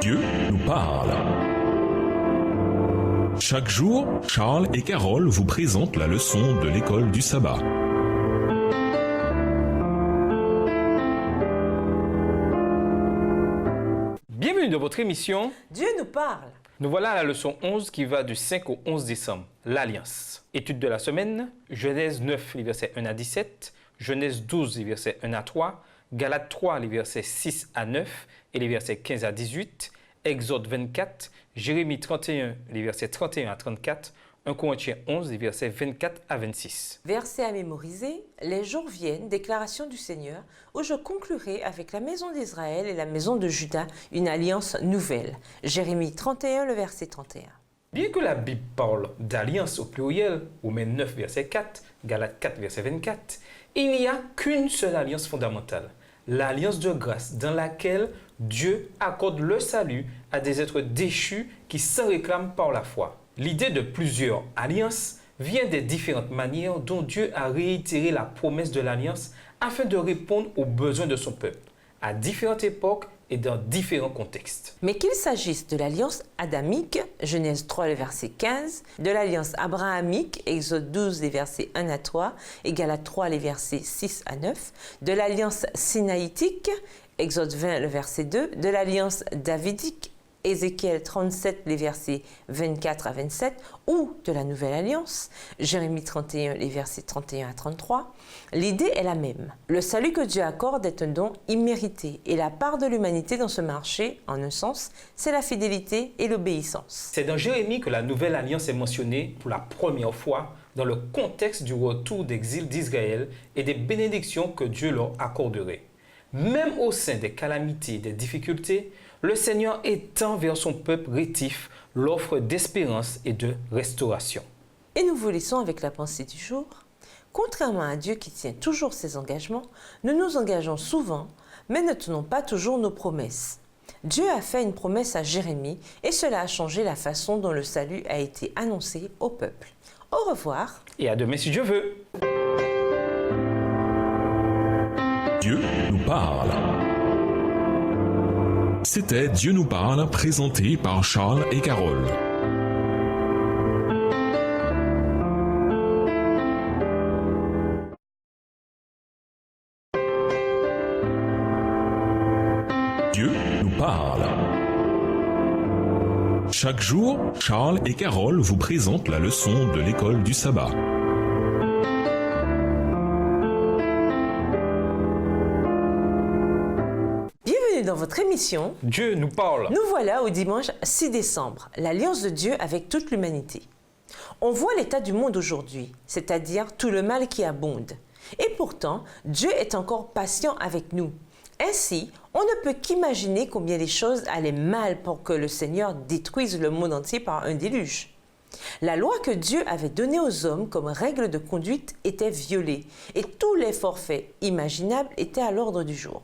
Dieu nous parle. Chaque jour, Charles et Carole vous présentent la leçon de l'école du sabbat. Bienvenue dans votre émission Dieu nous parle. Nous voilà à la leçon 11 qui va du 5 au 11 décembre, l'Alliance. Étude de la semaine, Genèse 9, les versets 1 à 17, Genèse 12, les versets 1 à 3, Galates 3, les versets 6 à 9 et les versets 15 à 18, Exode 24, Jérémie 31, les versets 31 à 34, 1 Corinthiens 11, les versets 24 à 26. Verset à mémoriser, les jours viennent, déclaration du Seigneur, où je conclurai avec la maison d'Israël et la maison de Juda une alliance nouvelle. Jérémie 31, le verset 31. Bien que la Bible parle d'alliance au pluriel, Romains 9, verset 4, Galates 4, verset 24, il n'y a qu'une seule alliance fondamentale, l'alliance de grâce dans laquelle Dieu accorde le salut à des êtres déchus qui s'en réclament par la foi. L'idée de plusieurs alliances vient des différentes manières dont Dieu a réitéré la promesse de l'alliance afin de répondre aux besoins de son peuple, à différentes époques et dans différents contextes. Mais qu'il s'agisse de l'alliance adamique, Genèse 3, le verset 15, de l'alliance abrahamique, Exode 12, les versets 1 à 3, et Galates 3, les versets 6 à 9, de l'alliance sinaïtique, Exode 20, le verset 2, de l'alliance davidique, Ézéchiel 37, les versets 24 à 27, ou de la Nouvelle Alliance, Jérémie 31, les versets 31 à 33, l'idée est la même. Le salut que Dieu accorde est un don immérité, et la part de l'humanité dans ce marché, en un sens, c'est la fidélité et l'obéissance. C'est dans Jérémie que la Nouvelle Alliance est mentionnée pour la première fois dans le contexte du retour d'exil d'Israël et des bénédictions que Dieu leur accorderait. Même au sein des calamités et des difficultés, le Seigneur étend vers son peuple rétif l'offre d'espérance et de restauration. Et nous vous laissons avec la pensée du jour. Contrairement à Dieu qui tient toujours ses engagements, nous nous engageons souvent, mais ne tenons pas toujours nos promesses. Dieu a fait une promesse à Jérémie et cela a changé la façon dont le salut a été annoncé au peuple. Au revoir. Et à demain si Dieu veut. Dieu nous parle. C'était Dieu nous parle, présenté par Charles et Carole. Dieu nous parle. Chaque jour, Charles et Carole vous présentent la leçon de l'école du sabbat. Dans votre émission, Dieu nous parle. Nous voilà au dimanche 6 décembre, l'alliance de Dieu avec toute l'humanité. On voit l'état du monde aujourd'hui, c'est-à-dire tout le mal qui abonde. Et pourtant, Dieu est encore patient avec nous. Ainsi, on ne peut qu'imaginer combien les choses allaient mal pour que le Seigneur détruise le monde entier par un déluge. La loi que Dieu avait donnée aux hommes comme règle de conduite était violée et tous les forfaits imaginables étaient à l'ordre du jour.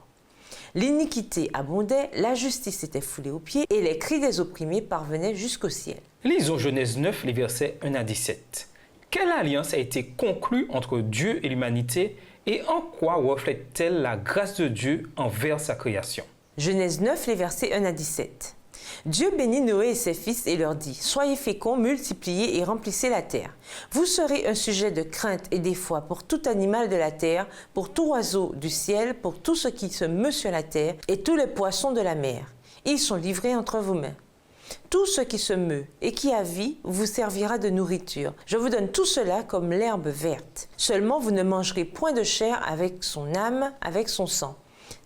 L'iniquité abondait, la justice était foulée aux pieds et les cris des opprimés parvenaient jusqu'au ciel. Lisons Genèse 9, les versets 1 à 17. Quelle alliance a été conclue entre Dieu et l'humanité et en quoi reflète-t-elle la grâce de Dieu envers sa création? Genèse 9, les versets 1 à 17. Dieu bénit Noé et ses fils et leur dit « Soyez féconds, multipliez et remplissez la terre. Vous serez un sujet de crainte et d'effroi pour tout animal de la terre, pour tout oiseau du ciel, pour tout ce qui se meut sur la terre et tous les poissons de la mer. Ils sont livrés entre vos mains. Tout ce qui se meut et qui a vie vous servira de nourriture. Je vous donne tout cela comme l'herbe verte. Seulement vous ne mangerez point de chair avec son âme, avec son sang.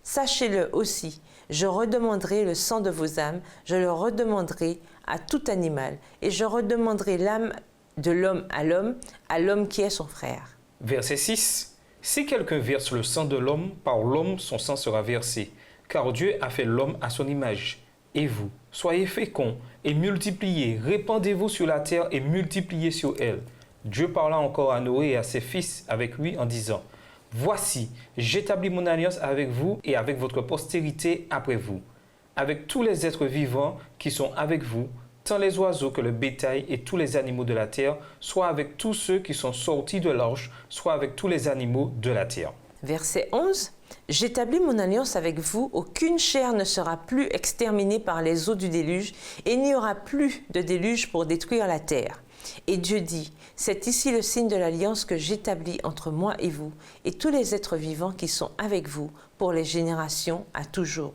Sachez-le aussi, je redemanderai le sang de vos âmes, je le redemanderai à tout animal, et je redemanderai l'âme de l'homme à l'homme qui est son frère. » Verset 6. Si quelqu'un verse le sang de l'homme, par l'homme son sang sera versé, car Dieu a fait l'homme à son image. Et vous, soyez féconds et multipliez, répandez-vous sur la terre et multipliez sur elle. Dieu parla encore à Noé et à ses fils avec lui en disant « Voici, j'établis mon alliance avec vous et avec votre postérité après vous, avec tous les êtres vivants qui sont avec vous, tant les oiseaux que le bétail et tous les animaux de la terre, soit avec tous ceux qui sont sortis de l'arche, soit avec tous les animaux de la terre. » Verset 11. J'établis mon alliance avec vous, aucune chair ne sera plus exterminée par les eaux du déluge, et il n'y aura plus de déluge pour détruire la terre. Et Dieu dit, c'est ici le signe de l'alliance que j'établis entre moi et vous, et tous les êtres vivants qui sont avec vous, pour les générations à toujours.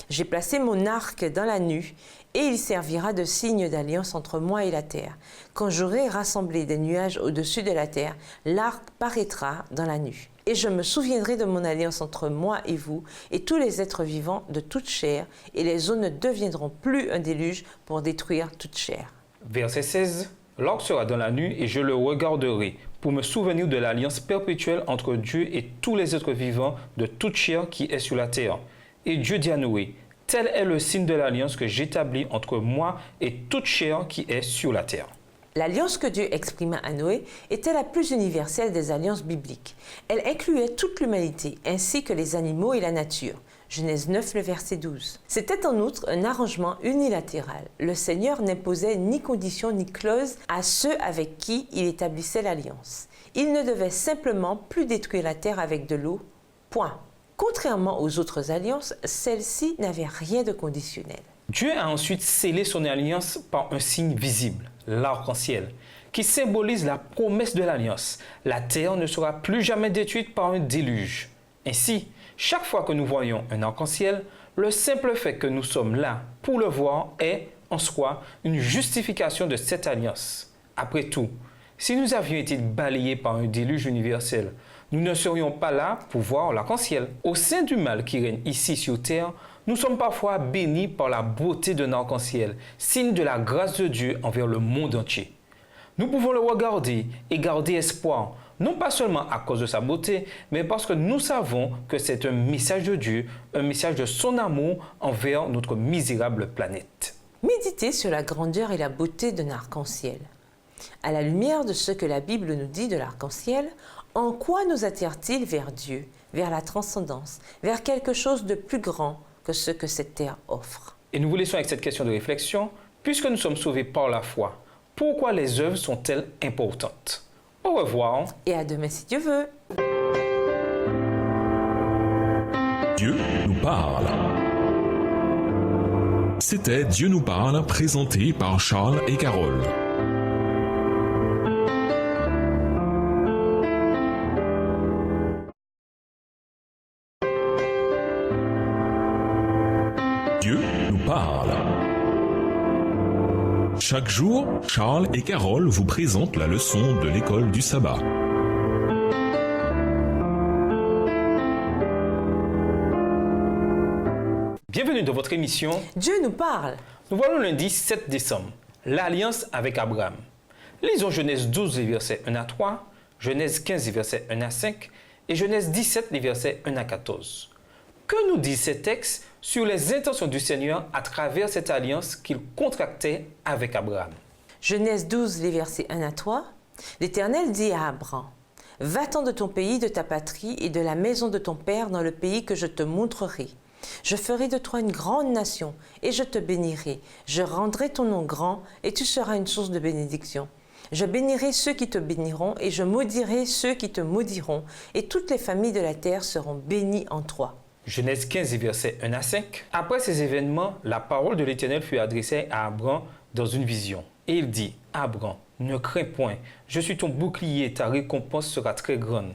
J'ai placé mon arc dans la nue, et il servira de signe d'alliance entre moi et la terre. Quand j'aurai rassemblé des nuages au-dessus de la terre, l'arc paraîtra dans la nue. Et je me souviendrai de mon alliance entre moi et vous, et tous les êtres vivants de toute chair, et les eaux ne deviendront plus un déluge pour détruire toute chair. Verset 16. L'arc sera dans la nue et je le regarderai pour me souvenir de l'alliance perpétuelle entre Dieu et tous les êtres vivants de toute chair qui est sur la terre. Et Dieu dit à Noé, tel est le signe de l'alliance que j'établis entre moi et toute chair qui est sur la terre. L'alliance que Dieu exprima à Noé était la plus universelle des alliances bibliques. Elle incluait toute l'humanité, ainsi que les animaux et la nature. Genèse 9, le verset 12. C'était en outre un arrangement unilatéral. Le Seigneur n'imposait ni conditions ni clauses à ceux avec qui il établissait l'alliance. Il ne devait simplement plus détruire la terre avec de l'eau. Point. Contrairement aux autres alliances, celle-ci n'avait rien de conditionnel. Dieu a ensuite scellé son alliance par un signe visible, l'arc-en-ciel, qui symbolise la promesse de l'alliance. La terre ne sera plus jamais détruite par un déluge. Ainsi, chaque fois que nous voyons un arc-en-ciel, le simple fait que nous sommes là pour le voir est, en soi, une justification de cette alliance. Après tout, si nous avions été balayés par un déluge universel, nous ne serions pas là pour voir l'arc-en-ciel. Au sein du mal qui règne ici sur terre, nous sommes parfois bénis par la beauté d'un arc-en-ciel, signe de la grâce de Dieu envers le monde entier. Nous pouvons le regarder et garder espoir, non pas seulement à cause de sa beauté, mais parce que nous savons que c'est un message de Dieu, un message de son amour envers notre misérable planète. Méditez sur la grandeur et la beauté d'un arc-en-ciel. À la lumière de ce que la Bible nous dit de l'arc-en-ciel, en quoi nous attire-t-il vers Dieu, vers la transcendance, vers quelque chose de plus grand que ce que cette terre offre? Et nous vous laissons avec cette question de réflexion, puisque nous sommes sauvés par la foi, pourquoi les œuvres sont-elles importantes? Au revoir. Et à demain si Dieu veut. Dieu nous parle. C'était Dieu nous parle, présenté par Charles et Carole. Dieu nous parle. Chaque jour, Charles et Carole vous présentent la leçon de l'école du sabbat. Bienvenue dans votre émission Dieu nous parle. Nous voilà lundi 7 décembre, l'alliance avec Abraham. Lisons Genèse 12, les versets 1 à 3, Genèse 15, les versets 1 à 5 et Genèse 17, les versets 1 à 14. Que nous disent ces textes sur les intentions du Seigneur à travers cette alliance qu'il contractait avec Abraham? Genèse 12, les versets 1 à 3. L'Éternel dit à Abraham, « Va-t'en de ton pays, de ta patrie et de la maison de ton père dans le pays que je te montrerai. Je ferai de toi une grande nation et je te bénirai. Je rendrai ton nom grand et tu seras une source de bénédiction. Je bénirai ceux qui te béniront et je maudirai ceux qui te maudiront et toutes les familles de la terre seront bénies en toi. » Genèse 15, versets 1 à 5. Après ces événements, la parole de l'Éternel fut adressée à Abraham dans une vision. Et il dit, « Abraham, ne crains point, je suis ton bouclier, ta récompense sera très grande. »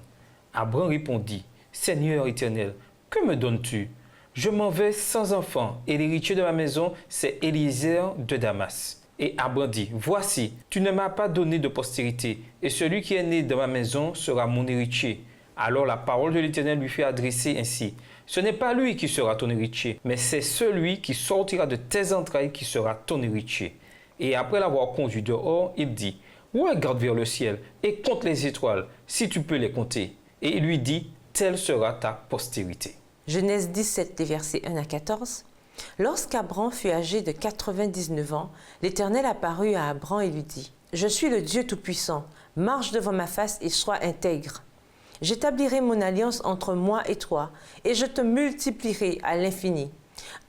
Abraham répondit, « Seigneur Éternel, que me donnes-tu? Je m'en vais sans enfant, et l'héritier de ma maison, c'est Eliezer de Damas. » Et Abraham dit, « Voici, tu ne m'as pas donné de postérité, et celui qui est né dans ma maison sera mon héritier. » Alors la parole de l'Éternel lui fut adressée ainsi. Ce n'est pas lui qui sera ton héritier, mais c'est celui qui sortira de tes entrailles qui sera ton héritier. Et après l'avoir conduit dehors, il dit, regarde vers le ciel et compte les étoiles, si tu peux les compter. Et il lui dit, telle sera ta postérité. Genèse 17, les versets 1 à 14. Lorsqu'Abraham fut âgé de 99 ans, l'Éternel apparut à Abraham et lui dit, « Je suis le Dieu Tout-Puissant, marche devant ma face et sois intègre. J'établirai mon alliance entre moi et toi, et je te multiplierai à l'infini. »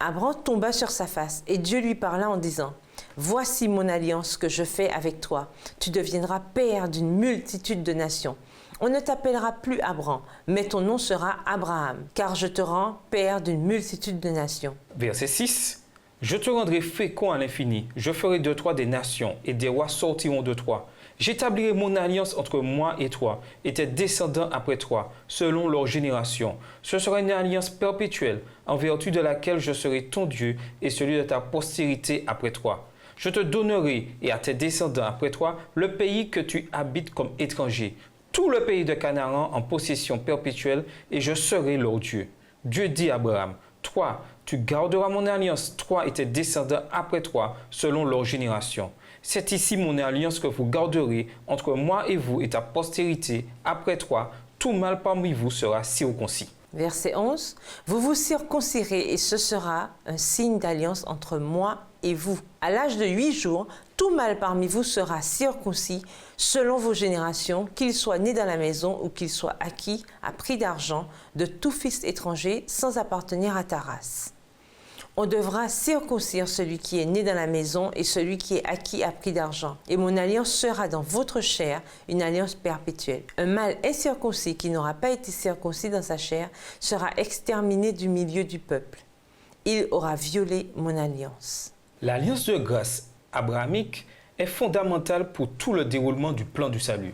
Abraham tomba sur sa face, et Dieu lui parla en disant, « Voici mon alliance que je fais avec toi. Tu deviendras père d'une multitude de nations. On ne t'appellera plus Abram, mais ton nom sera Abraham, car je te rends père d'une multitude de nations. Verset 6. Je te rendrai fécond à l'infini, je ferai de toi des nations, et des rois sortiront de toi. J'établirai mon alliance entre moi et toi, et tes descendants après toi, selon leur génération. Ce sera une alliance perpétuelle, en vertu de laquelle je serai ton Dieu et celui de ta postérité après toi. Je te donnerai, et à tes descendants après toi, le pays que tu habites comme étranger, tout le pays de Canaan en possession perpétuelle, et je serai leur Dieu. Dieu dit à Abraham, toi, tu garderas mon alliance, toi et tes descendants après toi, selon leur génération. C'est ici mon alliance que vous garderez entre moi et vous et ta postérité après toi. Tout mâle parmi vous sera circoncis. Verset 11. Vous vous circoncirez et ce sera un signe d'alliance entre moi et vous. À l'âge de 8 jours, tout mâle parmi vous sera circoncis selon vos générations, qu'il soit né dans la maison ou qu'il soit acquis à prix d'argent de tout fils étranger sans appartenir à ta race. On devra circoncire celui qui est né dans la maison et celui qui est acquis à prix d'argent. Et mon alliance sera dans votre chair, une alliance perpétuelle. Un mâle incirconcis qui n'aura pas été circoncis dans sa chair sera exterminé du milieu du peuple. Il aura violé mon alliance. L'alliance de grâce abrahamique est fondamentale pour tout le déroulement du plan du salut.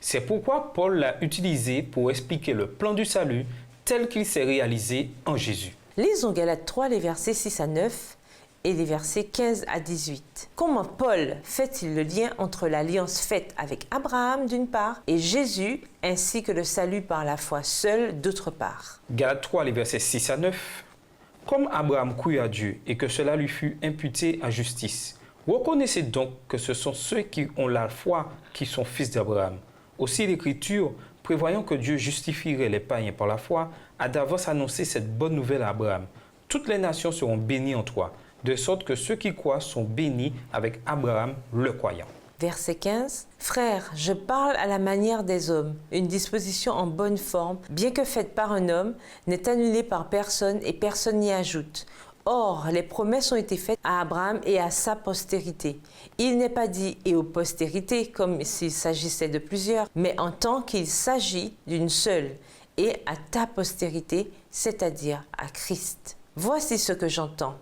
C'est pourquoi Paul l'a utilisé pour expliquer le plan du salut tel qu'il s'est réalisé en Jésus. Lisons Galates 3, les versets 6 à 9 et les versets 15 à 18. Comment Paul fait-il le lien entre l'alliance faite avec Abraham d'une part et Jésus ainsi que le salut par la foi seule d'autre part? Galates 3, les versets 6 à 9. Comme Abraham crut à Dieu et que cela lui fut imputé à justice, reconnaissez donc que ce sont ceux qui ont la foi qui sont fils d'Abraham. Aussi l'Écriture, prévoyant que Dieu justifierait les païens par la foi, a d'avance annoncé cette bonne nouvelle à Abraham. Toutes les nations seront bénies en toi, de sorte que ceux qui croient sont bénis avec Abraham le croyant. Verset 15. Frères, je parle à la manière des hommes. Une disposition en bonne forme, bien que faite par un homme, n'est annulée par personne et personne n'y ajoute. Or, les promesses ont été faites à Abraham et à sa postérité. Il n'est pas dit « et aux postérités » comme s'il s'agissait de plusieurs, mais en tant qu'il s'agit d'une seule, et à ta postérité, c'est-à-dire à Christ. Voici ce que j'entends.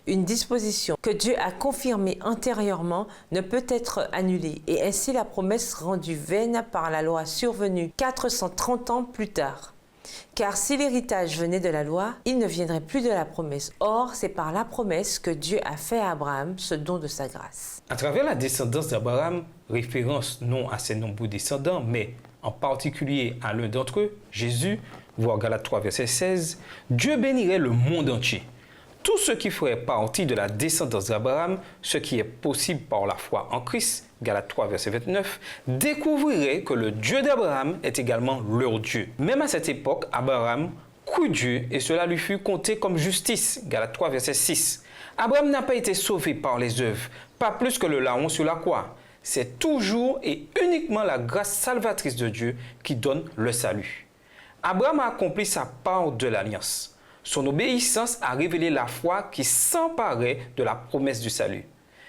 Une disposition que Dieu a confirmée antérieurement ne peut être annulée, et ainsi la promesse rendue vaine par la loi survenue 430 ans plus tard. Car si l'héritage venait de la loi, il ne viendrait plus de la promesse. Or, c'est par la promesse que Dieu a fait à Abraham ce don de sa grâce. À travers la descendance d'Abraham, référence non à ses nombreux descendants, mais en particulier à l'un d'entre eux, Jésus, voir Galates 3, verset 16, Dieu bénirait le monde entier. Tous ceux qui feraient partie de la descendance d'Abraham, ce qui est possible par la foi en Christ, Galates 3, verset 29, découvriraient que le Dieu d'Abraham est également leur Dieu. Même à cette époque, Abraham crut Dieu et cela lui fut compté comme justice, Galates 3, verset 6. Abraham n'a pas été sauvé par les œuvres, pas plus que le larron sur la croix. C'est toujours et uniquement la grâce salvatrice de Dieu qui donne le salut. Abraham a accompli sa part de l'alliance. Son obéissance a révélé la foi qui s'emparait de la promesse du salut.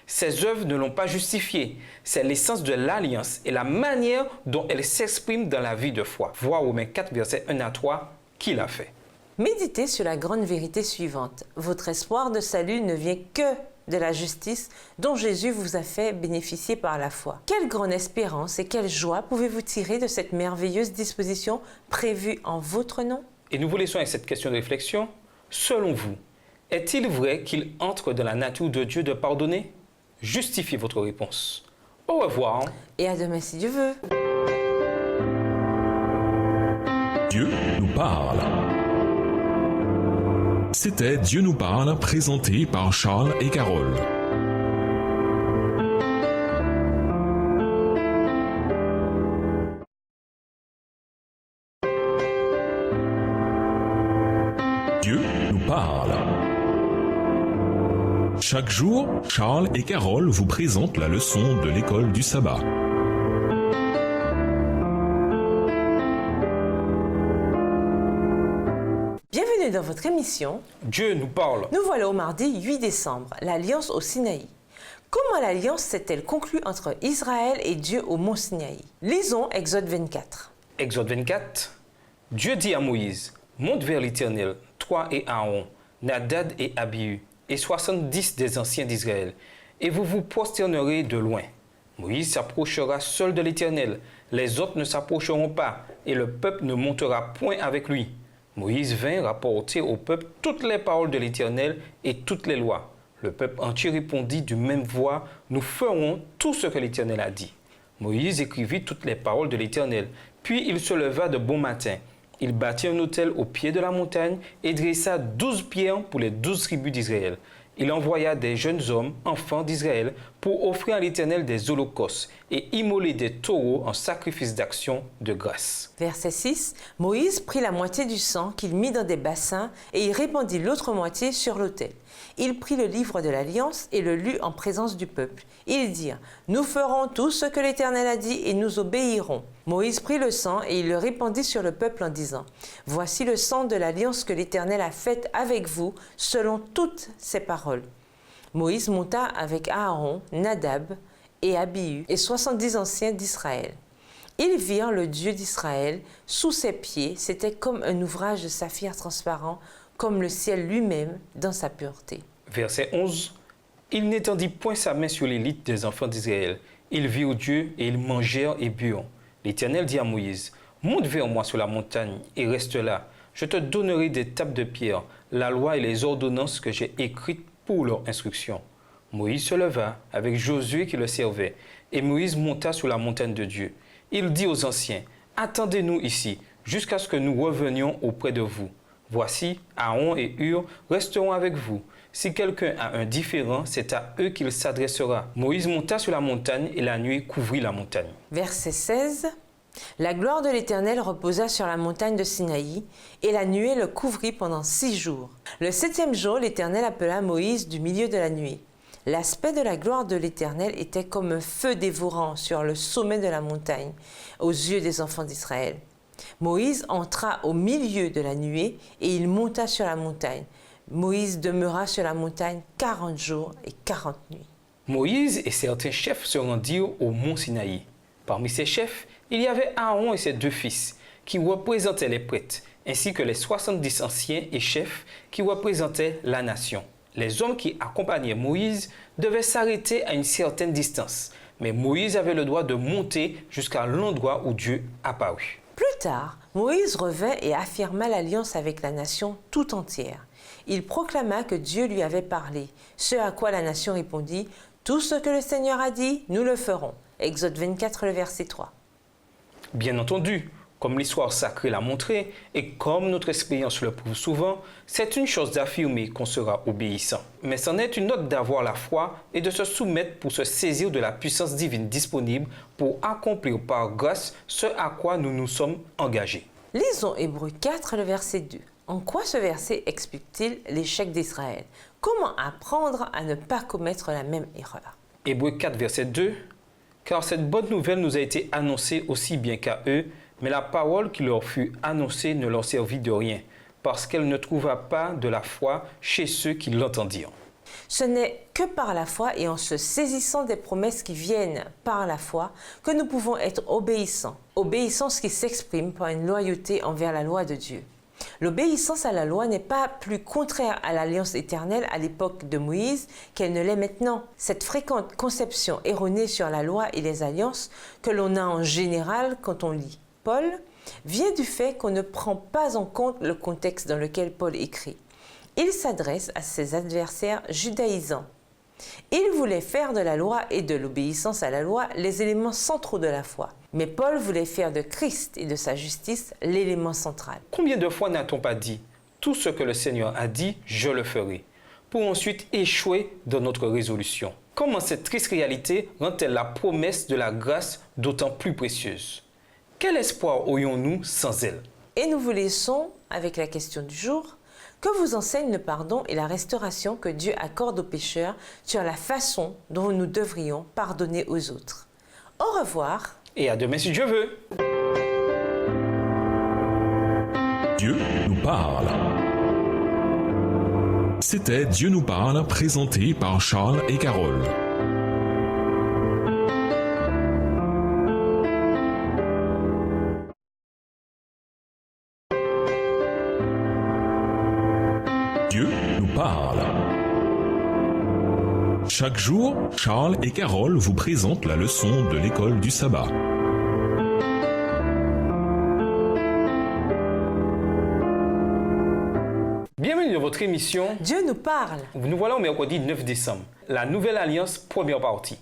Ses œuvres ne l'ont pas justifié. C'est l'essence de l'alliance et la manière dont elle s'exprime dans la vie de foi. Voir Romains 4, versets 1 à 3, qui l'a fait. Méditez sur la grande vérité suivante. Votre espoir de salut ne vient que de la justice dont Jésus vous a fait bénéficier par la foi. Quelle grande espérance et quelle joie pouvez-vous tirer de cette merveilleuse disposition prévue en votre nom? Et nous vous laissons avec cette question de réflexion. Selon vous, est-il vrai qu'il entre dans la nature de Dieu de pardonner? Justifiez votre réponse. Au revoir. Et à demain si Dieu veut. Dieu nous parle. C'était Dieu nous parle, présenté par Charles et Carole. Dieu nous parle. Chaque jour, Charles et Carole vous présentent la leçon de l'école du sabbat. Bienvenue dans votre émission Dieu nous parle. Nous voilà au mardi 8 décembre, l'Alliance au Sinaï. Comment l'Alliance s'est-elle conclue entre Israël et Dieu au mont Sinaï? Lisons Exode 24. Exode 24. Dieu dit à Moïse, monte vers l'Éternel, toi et Aaron, Nadab et Abihu, et 70 des anciens d'Israël, et vous vous prosternerez de loin. Moïse s'approchera seul de l'Éternel, les autres ne s'approcheront pas, et le peuple ne montera point avec lui. Moïse vint rapporter au peuple toutes les paroles de l'Éternel et toutes les lois. Le peuple entier répondit d'une même voix, nous ferons tout ce que l'Éternel a dit. Moïse écrivit toutes les paroles de l'Éternel, puis il se leva de bon matin. Il bâtit un autel au pied de la montagne et dressa 12 pierres pour les 12 tribus d'Israël. Il envoya des jeunes hommes, enfants d'Israël, pour offrir à l'Éternel des holocaustes et immoler des taureaux en sacrifice d'action de grâce. Verset 6. Moïse prit la moitié du sang qu'il mit dans des bassins et il répandit l'autre moitié sur l'autel. Il prit le livre de l'Alliance et le lut en présence du peuple. Ils dirent, nous ferons tout ce que l'Éternel a dit et nous obéirons. Moïse prit le sang et il le répandit sur le peuple en disant, voici le sang de l'Alliance que l'Éternel a faite avec vous selon toutes ses paroles. Moïse monta avec Aaron, Nadab et Abihu et 70 anciens d'Israël. Ils virent le Dieu d'Israël sous ses pieds, c'était comme un ouvrage de saphir transparent, comme le ciel lui-même dans sa pureté. Verset 11. Il n'étendit point sa main sur l'élite des enfants d'Israël. Ils virent Dieu et ils mangèrent et burent. L'Éternel dit à Moïse, monte vers moi sur la montagne et reste là. Je te donnerai des tables de pierre, la loi et les ordonnances que j'ai écrites pour leur instruction. Moïse se leva avec Josué qui le servait, et Moïse monta sur la montagne de Dieu. Il dit aux anciens, attendez-nous ici, jusqu'à ce que nous revenions auprès de vous. Voici, Aaron et Hur resteront avec vous. Si quelqu'un a un différend, c'est à eux qu'il s'adressera. Moïse monta sur la montagne et la nuit couvrit la montagne. Verset 16. La gloire de l'Éternel reposa sur la montagne de Sinaï, et la nuée le couvrit pendant 6 jours. Le 7e jour, l'Éternel appela Moïse du milieu de la nuée. L'aspect de la gloire de l'Éternel était comme un feu dévorant sur le sommet de la montagne, aux yeux des enfants d'Israël. Moïse entra au milieu de la nuée et il monta sur la montagne. Moïse demeura sur la montagne 40 jours et 40 nuits. Moïse et certains chefs se rendirent au mont Sinaï. Parmi ces chefs, il y avait Aaron et ses 2 fils, qui représentaient les prêtres, ainsi que les 70 anciens et chefs qui représentaient la nation. Les hommes qui accompagnaient Moïse devaient s'arrêter à une certaine distance, mais Moïse avait le droit de monter jusqu'à l'endroit où Dieu apparut. Plus tard, Moïse revint et affirma l'alliance avec la nation tout entière. Il proclama que Dieu lui avait parlé, ce à quoi la nation répondit, « Tout ce que le Seigneur a dit, nous le ferons. » Exode 24, le verset 3. Bien entendu, comme l'histoire sacrée l'a montré, et comme notre expérience le prouve souvent, c'est une chose d'affirmer qu'on sera obéissant. Mais c'en est une autre d'avoir la foi et de se soumettre pour se saisir de la puissance divine disponible pour accomplir par grâce ce à quoi nous nous sommes engagés. Lisons Hébreux 4, le verset 2. En quoi ce verset explique-t-il l'échec d'Israël? Comment apprendre à ne pas commettre la même erreur? Hébreux 4, verset 2. Car cette bonne nouvelle nous a été annoncée aussi bien qu'à eux, mais la parole qui leur fut annoncée ne leur servit de rien, parce qu'elle ne trouva pas de la foi chez ceux qui l'entendirent. Ce n'est que par la foi et en se saisissant des promesses qui viennent par la foi que nous pouvons être obéissants. Obéissance qui s'exprime par une loyauté envers la loi de Dieu. L'obéissance à la loi n'est pas plus contraire à l'alliance éternelle à l'époque de Moïse qu'elle ne l'est maintenant. Cette fréquente conception erronée sur la loi et les alliances que l'on a en général quand on lit Paul vient du fait qu'on ne prend pas en compte le contexte dans lequel Paul écrit. Il s'adresse à ses adversaires judaïsants. Il voulait faire de la loi et de l'obéissance à la loi les éléments centraux de la foi. Mais Paul voulait faire de Christ et de sa justice l'élément central. Combien de fois n'a-t-on pas dit « Tout ce que le Seigneur a dit, je le ferai » pour ensuite échouer dans notre résolution? Comment cette triste réalité rend-elle la promesse de la grâce d'autant plus précieuse? Quel espoir aurions-nous sans elle? Et nous vous laissons avec la question du jour. Que vous enseigne le pardon et la restauration que Dieu accorde aux pécheurs sur la façon dont nous devrions pardonner aux autres? Au revoir. Et à demain si Dieu veut. Dieu nous parle. C'était Dieu nous parle, présenté par Charles et Carole. nous parle. Chaque jour, Charles et Carole vous présentent la leçon de l'école du sabbat. Bienvenue dans votre émission. Dieu nous parle. Nous voilà au mercredi 9 décembre. La Nouvelle Alliance, première partie.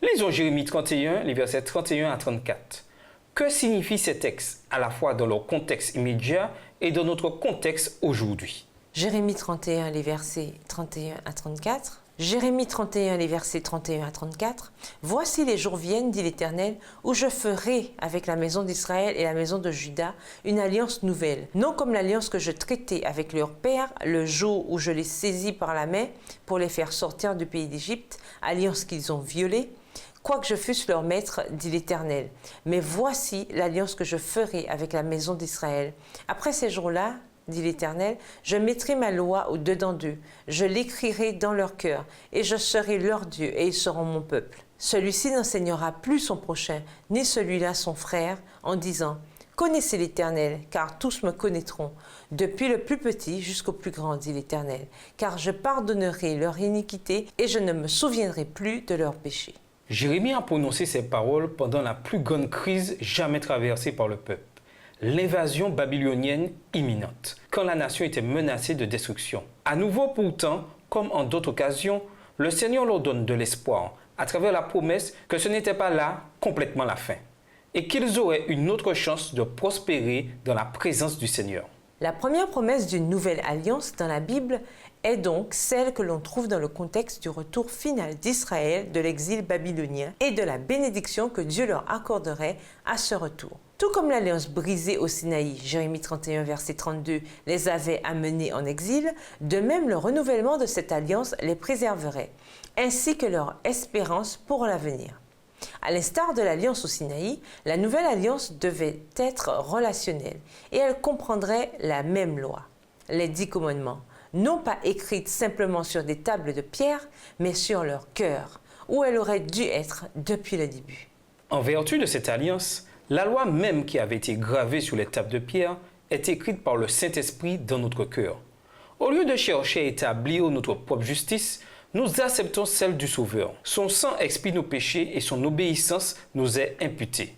Lisons Jérémie 31, les versets 31 à 34. Que signifient ces textes, à la fois dans leur contexte immédiat et dans notre contexte aujourd'hui? Jérémie 31, les versets 31 à 34. Jérémie 31, les versets 31 à 34. Voici les jours viennent, dit l'Éternel, où je ferai avec la maison d'Israël et la maison de Juda une alliance nouvelle, non comme l'alliance que je traitais avec leur père le jour où je les saisis par la main pour les faire sortir du pays d'Égypte, alliance qu'ils ont violée, quoique je fusse leur maître, dit l'Éternel. Mais voici l'alliance que je ferai avec la maison d'Israël. Après ces jours-là, dit l'Éternel, je mettrai ma loi au-dedans d'eux, je l'écrirai dans leur cœur, et je serai leur Dieu, et ils seront mon peuple. Celui-ci n'enseignera plus son prochain, ni celui-là son frère, en disant, connaissez l'Éternel, car tous me connaîtront, depuis le plus petit jusqu'au plus grand, dit l'Éternel, car je pardonnerai leur iniquité, et je ne me souviendrai plus de leurs péchés. Jérémie a prononcé ces paroles pendant la plus grande crise jamais traversée par le peuple. L'invasion babylonienne imminente, quand la nation était menacée de destruction. À nouveau pourtant, comme en d'autres occasions, le Seigneur leur donne de l'espoir à travers la promesse que ce n'était pas là complètement la fin et qu'ils auraient une autre chance de prospérer dans la présence du Seigneur. La première promesse d'une nouvelle alliance dans la Bible est donc celle que l'on trouve dans le contexte du retour final d'Israël de l'exil babylonien et de la bénédiction que Dieu leur accorderait à ce retour. Tout comme l'alliance brisée au Sinaï, Jérémie 31, verset 32, les avait amenés en exil, de même le renouvellement de cette alliance les préserverait, ainsi que leur espérance pour l'avenir. À l'instar de l'alliance au Sinaï, la nouvelle alliance devait être relationnelle et elle comprendrait la même loi, les 10 commandements, non pas écrites simplement sur des tables de pierre, mais sur leur cœur, où elle aurait dû être depuis le début. En vertu de cette alliance, la loi même qui avait été gravée sur les tables de pierre est écrite par le Saint-Esprit dans notre cœur. Au lieu de chercher à établir notre propre justice, nous acceptons celle du Sauveur. Son sang expie nos péchés et son obéissance nous est imputée.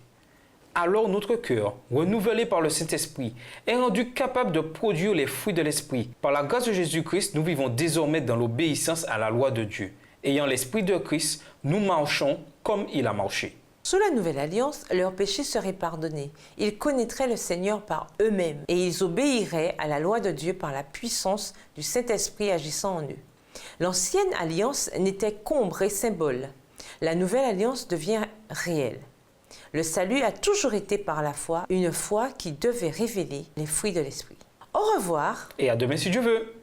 Alors notre cœur, renouvelé par le Saint-Esprit, est rendu capable de produire les fruits de l'Esprit. Par la grâce de Jésus-Christ, nous vivons désormais dans l'obéissance à la loi de Dieu. Ayant l'Esprit de Christ, nous marchons comme il a marché. Sous la nouvelle alliance, leurs péchés seraient pardonnés. Ils connaîtraient le Seigneur par eux-mêmes et ils obéiraient à la loi de Dieu par la puissance du Saint-Esprit agissant en eux. L'ancienne alliance n'était qu'ombre et symbole. La nouvelle alliance devient réelle. Le salut a toujours été par la foi, une foi qui devait révéler les fruits de l'Esprit. Au revoir. Et à demain si Dieu veut.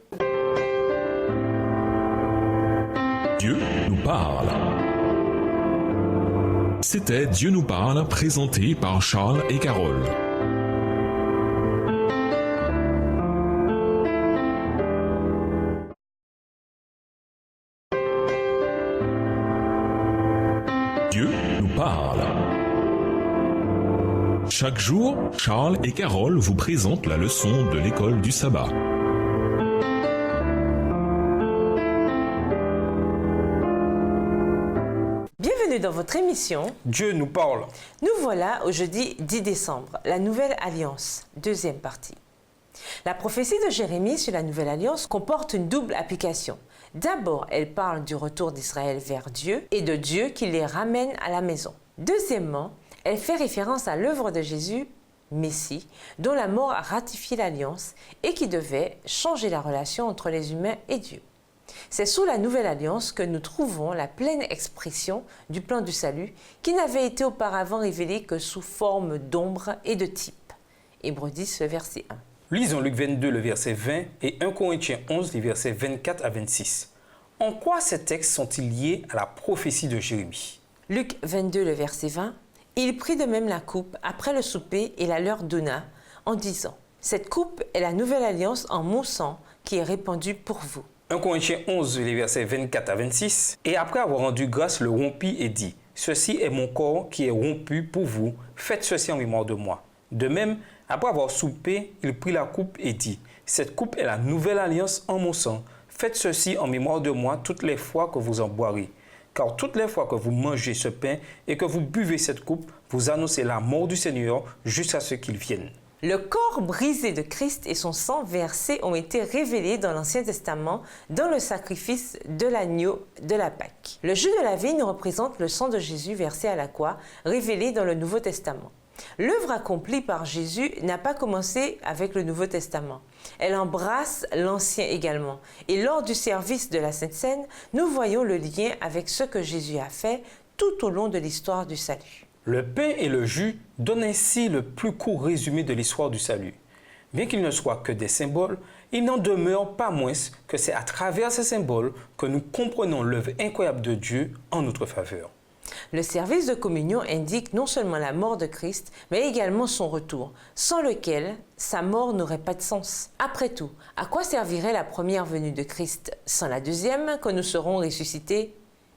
Dieu nous parle. C'était Dieu nous parle, présenté par Charles et Carole. Dieu nous parle. Chaque jour, Charles et Carole vous présentent la leçon de l'école du sabbat. Bienvenue dans votre émission. Dieu nous parle. Nous voilà au jeudi 10 décembre, la Nouvelle Alliance, deuxième partie. La prophétie de Jérémie sur la Nouvelle Alliance comporte une double application. D'abord, elle parle du retour d'Israël vers Dieu et de Dieu qui les ramène à la maison. Deuxièmement, elle fait référence à l'œuvre de Jésus, Messie, dont la mort a ratifié l'alliance et qui devait changer la relation entre les humains et Dieu. C'est sous la Nouvelle Alliance que nous trouvons la pleine expression du plan du salut qui n'avait été auparavant révélé que sous forme d'ombre et de type. Hébreux 10, le verset 1. Lisons Luc 22, le verset 20 et 1 Corinthiens 11, les versets 24 à 26. En quoi ces textes sont-ils liés à la prophétie de Jérémie? Luc 22, le verset 20. Il prit de même la coupe après le souper et la leur donna en disant « Cette coupe est la nouvelle alliance en mon sang qui est répandue pour vous. » 1 Corinthiens 11, les versets 24 à 26. Et après avoir rendu grâce, le rompit et dit « Ceci est mon corps qui est rompu pour vous, faites ceci en mémoire de moi. » De même, après avoir soupé, il prit la coupe et dit « Cette coupe est la nouvelle alliance en mon sang. Faites ceci en mémoire de moi toutes les fois que vous en boirez. Car toutes les fois que vous mangez ce pain et que vous buvez cette coupe, vous annoncez la mort du Seigneur jusqu'à ce qu'il vienne. Le corps brisé de Christ et son sang versé ont été révélés dans l'Ancien Testament dans le sacrifice de l'agneau de la Pâque. Le jus de la vigne représente le sang de Jésus versé à la croix, révélé dans le Nouveau Testament. L'œuvre accomplie par Jésus n'a pas commencé avec le Nouveau Testament. Elle embrasse l'Ancien également. Et lors du service de la Sainte Seine, nous voyons le lien avec ce que Jésus a fait tout au long de l'histoire du salut. Le pain et le jus donnent ainsi le plus court résumé de l'histoire du salut. Bien qu'ils ne soient que des symboles, il n'en demeure pas moins que c'est à travers ces symboles que nous comprenons l'œuvre incroyable de Dieu en notre faveur. Le service de communion indique non seulement la mort de Christ, mais également son retour, sans lequel sa mort n'aurait pas de sens. Après tout, à quoi servirait la première venue de Christ sans la deuxième, quand nous serons ressuscités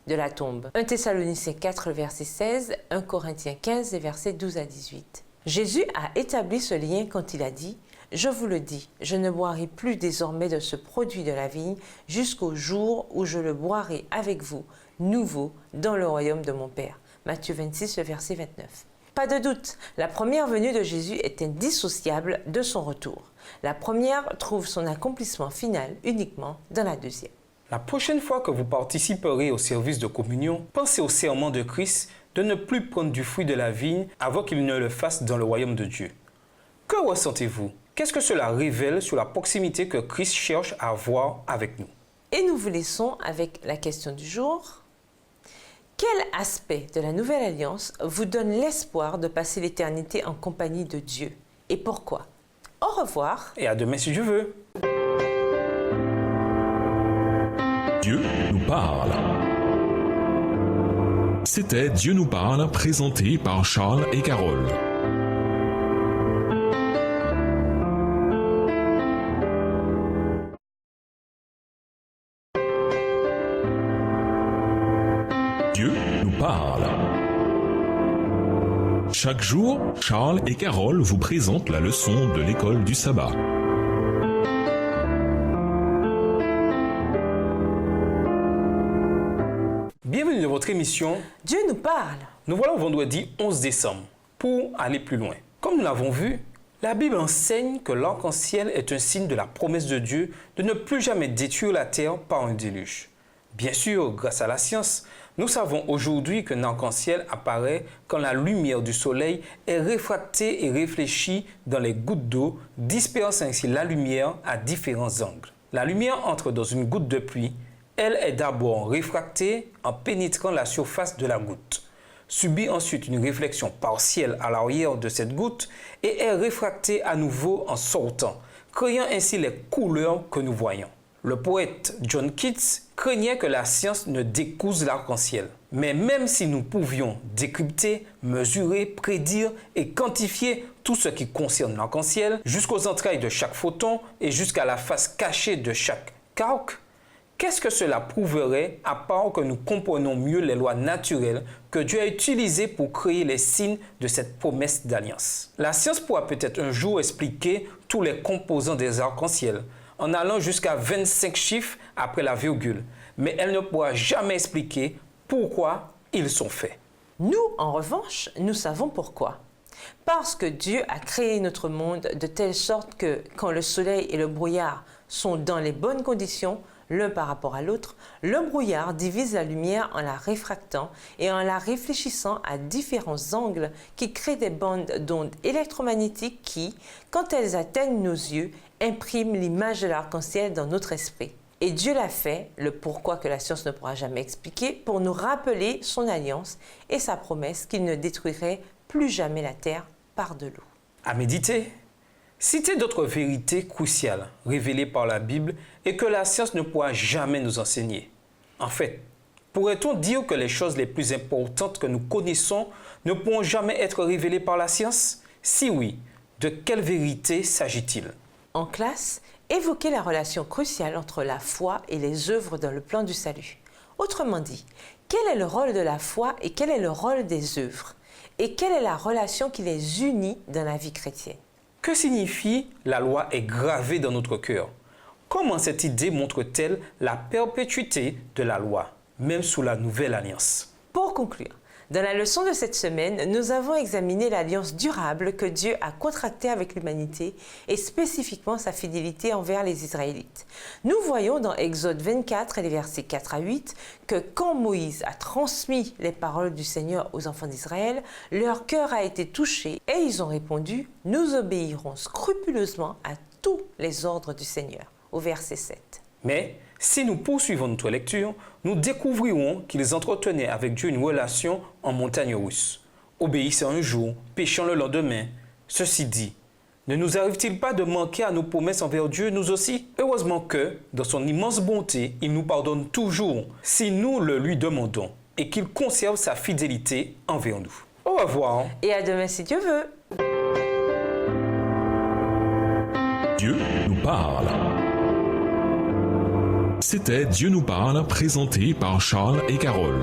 de la tombe? 1 Thessaloniciens 4, verset 16, 1 Corinthiens 15, versets 12 à 18. Jésus a établi ce lien quand il a dit « Je vous le dis, je ne boirai plus désormais de ce produit de la vigne jusqu'au jour où je le boirai avec vous, nouveau, dans le royaume de mon Père. » Matthieu 26, verset 29. Pas de doute, la première venue de Jésus est indissociable de son retour. La première trouve son accomplissement final uniquement dans la deuxième. La prochaine fois que vous participerez au service de communion, pensez au serment de Christ de ne plus prendre du fruit de la vigne avant qu'il ne le fasse dans le royaume de Dieu. Que ressentez-vous? Qu'est-ce que cela révèle sur la proximité que Christ cherche à avoir avec nous? Et nous vous laissons avec la question du jour. Quel aspect de la Nouvelle Alliance vous donne l'espoir de passer l'éternité en compagnie de Dieu? Et pourquoi? Au revoir. Et à demain si Dieu veut. Dieu nous parle. C'était Dieu nous parle, présenté par Charles et Carole. Dieu nous parle. Chaque jour, Charles et Carole vous présentent la leçon de l'école du sabbat. Bienvenue dans votre émission Dieu nous parle. Nous voilà au vendredi 11 décembre. Pour aller plus loin, comme nous l'avons vu, la Bible enseigne que l'arc-en-ciel est un signe de la promesse de Dieu de ne plus jamais détruire la terre par un déluge. Bien sûr, grâce à la science, nous savons aujourd'hui qu'un arc-en-ciel apparaît quand la lumière du soleil est réfractée et réfléchie dans les gouttes d'eau, dispersant ainsi la lumière à différents angles. La lumière entre dans une goutte de pluie. Elle est d'abord réfractée en pénétrant la surface de la goutte, subit ensuite une réflexion partielle à l'arrière de cette goutte et est réfractée à nouveau en sortant, créant ainsi les couleurs que nous voyons. Le poète John Keats craignait que la science ne découse l'arc-en-ciel. Mais même si nous pouvions décrypter, mesurer, prédire et quantifier tout ce qui concerne l'arc-en-ciel, jusqu'aux entrailles de chaque photon et jusqu'à la face cachée de chaque quark, qu'est-ce que cela prouverait à part que nous comprenons mieux les lois naturelles que Dieu a utilisées pour créer les signes de cette promesse d'alliance? La science pourra peut-être un jour expliquer tous les composants des arcs-en-ciel, en allant jusqu'à 25 chiffres après la virgule, mais elle ne pourra jamais expliquer pourquoi ils sont faits. Nous, en revanche, nous savons pourquoi. Parce que Dieu a créé notre monde de telle sorte que quand le soleil et le brouillard sont dans les bonnes conditions, l'un par rapport à l'autre, le brouillard divise la lumière en la réfractant et en la réfléchissant à différents angles qui créent des bandes d'ondes électromagnétiques qui, quand elles atteignent nos yeux, impriment l'image de l'arc-en-ciel dans notre esprit. Et Dieu l'a fait, le pourquoi que la science ne pourra jamais expliquer, pour nous rappeler son alliance et sa promesse qu'il ne détruirait plus jamais la terre par de l'eau. À méditer. Citez d'autres vérités cruciales révélées par la Bible et que la science ne pourra jamais nous enseigner. En fait, pourrait-on dire que les choses les plus importantes que nous connaissons ne pourront jamais être révélées par la science? Si oui, de quelle vérité s'agit-il? En classe, évoquez la relation cruciale entre la foi et les œuvres dans le plan du salut. Autrement dit, quel est le rôle de la foi et quel est le rôle des œuvres? Et quelle est la relation qui les unit dans la vie chrétienne? Que signifie « la loi est gravée dans notre cœur » Comment cette idée montre-t-elle la perpétuité de la loi, même sous la nouvelle alliance? Pour conclure, dans la leçon de cette semaine, nous avons examiné l'alliance durable que Dieu a contractée avec l'humanité et spécifiquement sa fidélité envers les Israélites. Nous voyons dans Exode 24 et les versets 4 à 8 que quand Moïse a transmis les paroles du Seigneur aux enfants d'Israël, leur cœur a été touché et ils ont répondu « Nous obéirons scrupuleusement à tous les ordres du Seigneur » au verset 7. Mais si nous poursuivons notre lecture, nous découvrirons qu'ils entretenaient avec Dieu une relation en montagne russe, obéissant un jour, péchant le lendemain. Ceci dit, ne nous arrive-t-il pas de manquer à nos promesses envers Dieu, nous aussi? Heureusement que, dans son immense bonté, il nous pardonne toujours si nous le lui demandons et qu'il conserve sa fidélité envers nous. Au revoir. Et à demain si Dieu veut. Dieu nous parle. C'était Dieu nous parle, présenté par Charles et Carole.